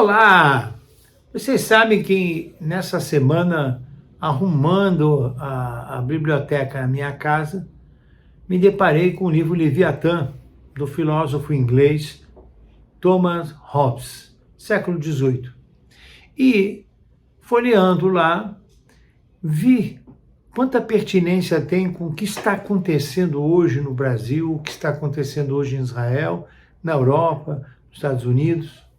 Olá! Vocês sabem que nessa semana, arrumando a biblioteca na minha casa, me deparei com o livro Leviatã, do filósofo inglês Thomas Hobbes, século XVIII. E, folheando lá, vi quanta pertinência tem com o que está acontecendo hoje no Brasil, o que está acontecendo hoje em Israel, na Europa, nos Estados Unidos,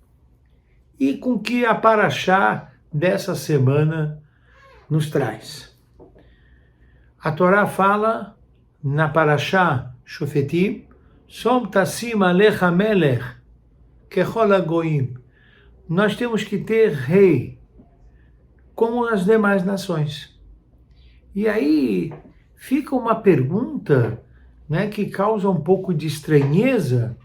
e com que a Parashá dessa semana nos traz. A Torá fala na Parashá Shofetim, Som Tassim Alecha Melech Kechol HaGoim. Nós temos que ter rei, como as demais nações. E aí fica uma pergunta, né, que causa um pouco de estranheza,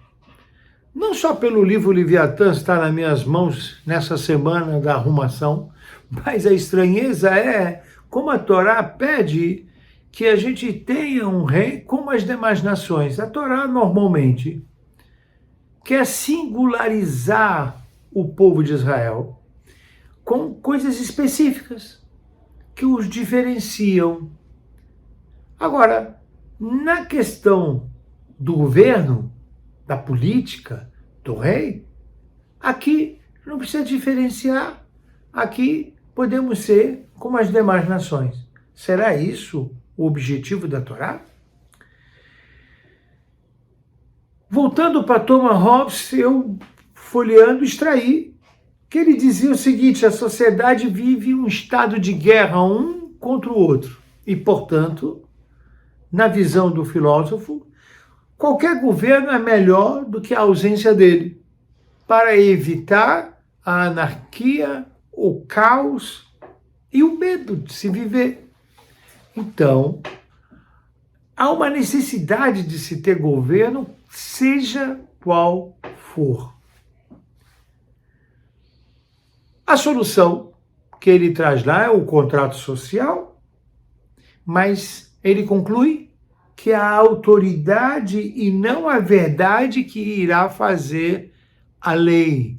não só pelo livro Leviatã estar nas minhas mãos nessa semana da arrumação, mas a estranheza é como a Torá pede que a gente tenha um rei como as demais nações. A Torá normalmente quer singularizar o povo de Israel com coisas específicas que os diferenciam. Agora, na questão do governo, da política, do rei, aqui não precisa diferenciar, aqui podemos ser como as demais nações. Será isso o objetivo da Torá? Voltando para Thomas Hobbes, eu folheando extraí que ele dizia o seguinte: a sociedade vive um estado de guerra um contra o outro e, portanto, na visão do filósofo, qualquer governo é melhor do que a ausência dele, para evitar a anarquia, o caos e o medo de se viver. Então, há uma necessidade de se ter governo, seja qual for. A solução que ele traz lá é o contrato social, mas ele conclui que a autoridade e não a verdade que irá fazer a lei,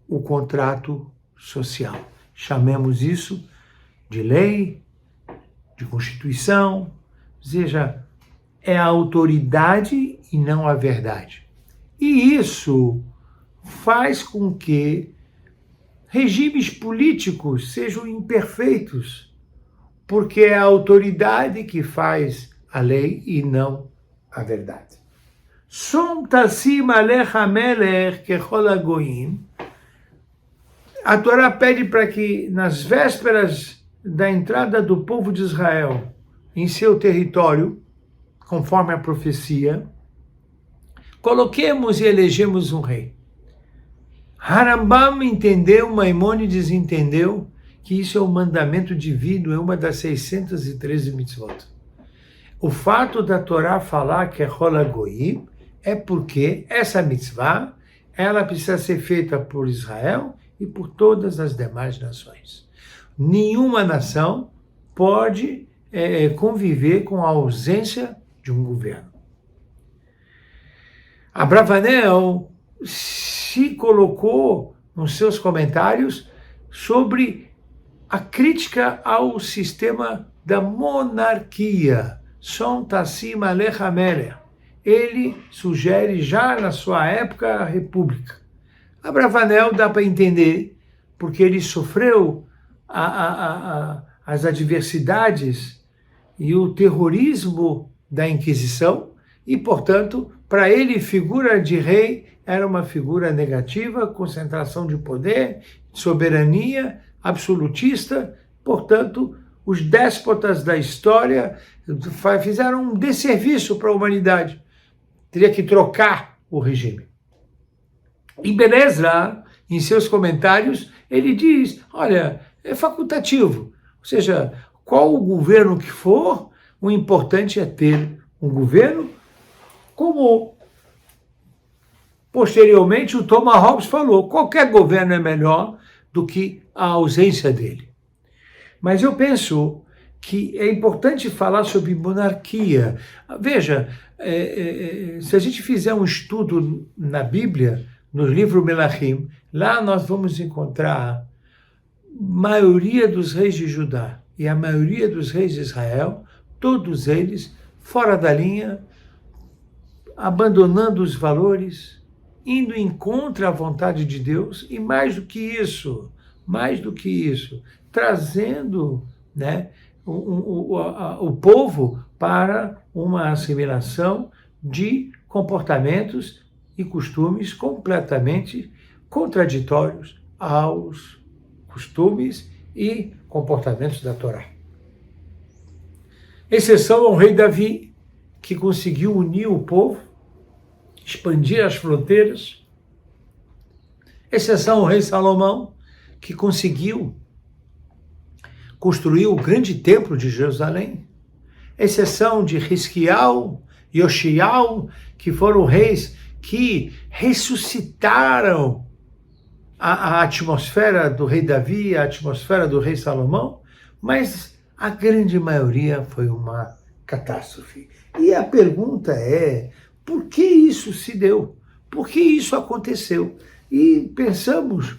o contrato social. Chamemos isso de lei, de constituição, ou seja, é a autoridade e não a verdade. E isso faz com que regimes políticos sejam imperfeitos, porque é a autoridade que faz a lei e não a verdade. Som Tassim Alecha Melech Kechol HaGoim. A Torá pede para que nas vésperas da entrada do povo de Israel em seu território, conforme a profecia, coloquemos e elegemos um rei. Harambam entendeu, Maimônides entendeu que isso é um mandamento divino, é uma das 613 mitzvot. O fato da Torá falar que é Kechol HaGoim é porque essa mitzvah ela precisa ser feita por Israel e por todas as demais nações. Nenhuma nação pode conviver com a ausência de um governo. Abravanel se colocou nos seus comentários sobre a crítica ao sistema da monarquia. Som Tassim Alecha Melech. Ele sugere já na sua época a república. Abravanel dá para entender, porque ele sofreu as adversidades e o terrorismo da Inquisição e, portanto, para ele, figura de rei era uma figura negativa, concentração de poder, soberania, absolutista. Portanto, os déspotas da história fizeram um desserviço para a humanidade. Teria que trocar o regime. E Ben Ezra, em seus comentários, ele diz, olha, é facultativo. Ou seja, qual o governo que for, o importante é ter um governo, como posteriormente o Thomas Hobbes falou, qualquer governo é melhor do que a ausência dele. Mas eu penso que é importante falar sobre monarquia. Veja, se a gente fizer um estudo na Bíblia, no livro Melachim, lá nós vamos encontrar a maioria dos reis de Judá e a maioria dos reis de Israel, todos eles fora da linha, abandonando os valores, indo em contra a vontade de Deus e mais do que isso, trazendo, né, o povo para uma assimilação de comportamentos e costumes completamente contraditórios aos costumes e comportamentos da Torá. Exceção ao rei Davi, que conseguiu unir o povo, expandir as fronteiras. Exceção ao rei Salomão, que conseguiu construir o grande templo de Jerusalém. Exceção de Hisquiel e Yoshiau, que foram reis que ressuscitaram a atmosfera do rei Davi, a atmosfera do rei Salomão, mas a grande maioria foi uma catástrofe. E a pergunta é, por que isso se deu? Por que isso aconteceu? E pensamos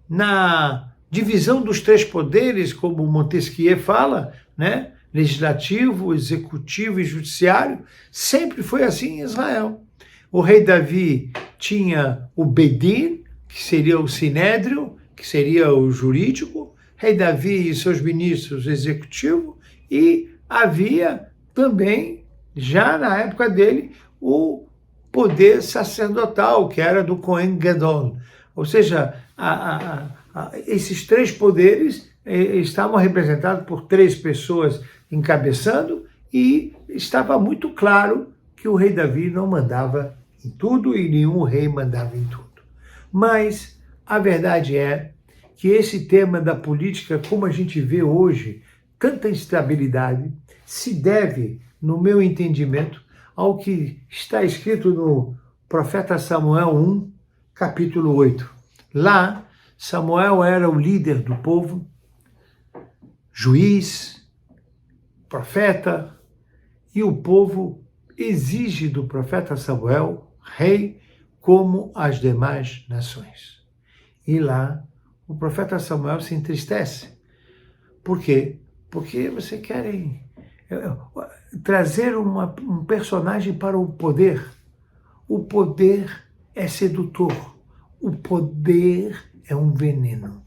na divisão dos três poderes, como Montesquieu fala, né? Legislativo, executivo e judiciário, sempre foi assim em Israel. O rei Davi tinha o Bedin, que seria o Sinédrio, que seria o jurídico, rei Davi e seus ministros, o executivo, e havia também, já na época dele, o poder sacerdotal, que era do Cohen Gadol. Ou seja, esses três poderes estavam representados por três pessoas encabeçando, e estava muito claro que o rei Davi não mandava em tudo e nenhum rei mandava em tudo. Mas a verdade é que esse tema da política, como a gente vê hoje, tanta instabilidade, se deve, no meu entendimento, ao que está escrito no profeta Samuel 1, capítulo 8. Lá, Samuel era o líder do povo, juiz, profeta, e o povo exige do profeta Samuel, rei, como as demais nações. E lá, o profeta Samuel se entristece. Por quê? Porque você querem trazer um personagem para o poder. O poder é sedutor. O poder é um veneno.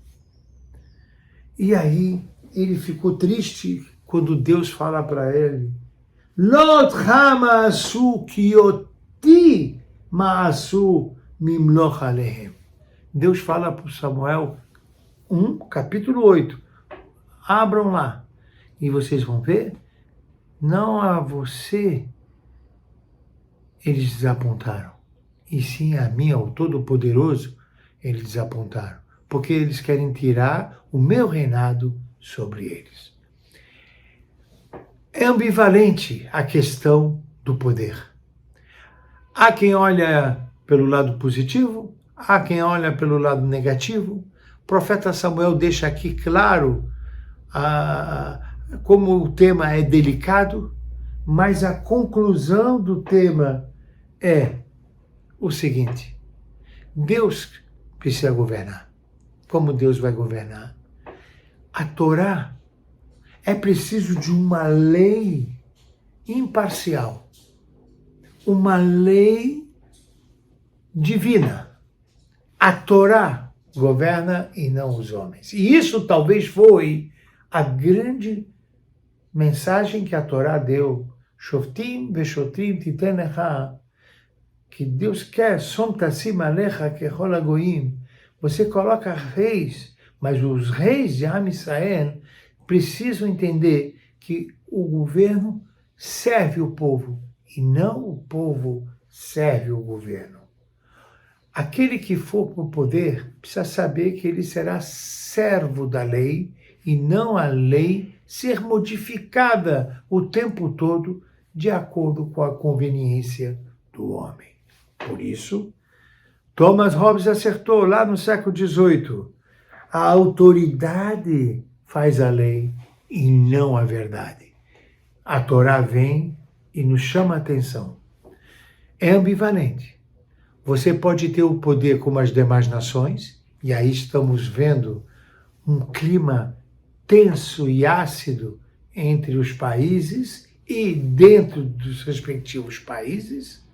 E aí, ele ficou triste quando Deus fala para ele: Lot hamasu kioti maasu mimloch alehem. Deus fala para Samuel 1, capítulo 8. Abram lá e vocês vão ver, não a você eles desapontaram, e sim a mim, ao Todo-Poderoso, eles desapontaram, porque eles querem tirar o meu reinado sobre eles. É ambivalente a questão do poder. Há quem olha pelo lado positivo, há quem olha pelo lado negativo. O profeta Samuel deixa aqui claro como o tema é delicado, mas a conclusão do tema é o seguinte: Deus precisa governar. Como Deus vai governar? A Torá é preciso de uma lei imparcial, uma lei divina. A Torá governa e não os homens. E isso talvez foi a grande mensagem que a Torá deu. Shoftim veshotrim titen lecha, que Deus quer, som tassim alecha kechol hagoyim. Você coloca reis, mas os reis de Am Israel precisam entender que o governo serve o povo e não o povo serve o governo. Aquele que for para o poder precisa saber que ele será servo da lei e não a lei ser modificada o tempo todo de acordo com a conveniência do homem. Por isso, Thomas Hobbes acertou lá no século XVIII: a autoridade faz a lei e não a verdade. A Torá vem e nos chama a atenção. É ambivalente. Você pode ter o poder como as demais nações, e aí estamos vendo um clima tenso e ácido entre os países e dentro dos respectivos países,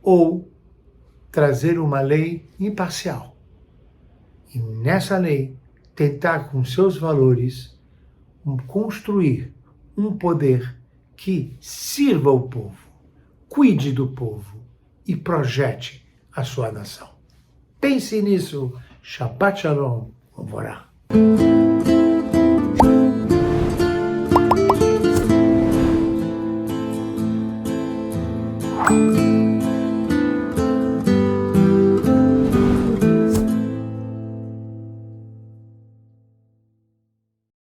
ou trazer uma lei imparcial. E nessa lei, tentar com seus valores construir um poder que sirva ao povo, cuide do povo e projete a sua nação. Pense nisso. Shabbat Shalom. Vamos orar.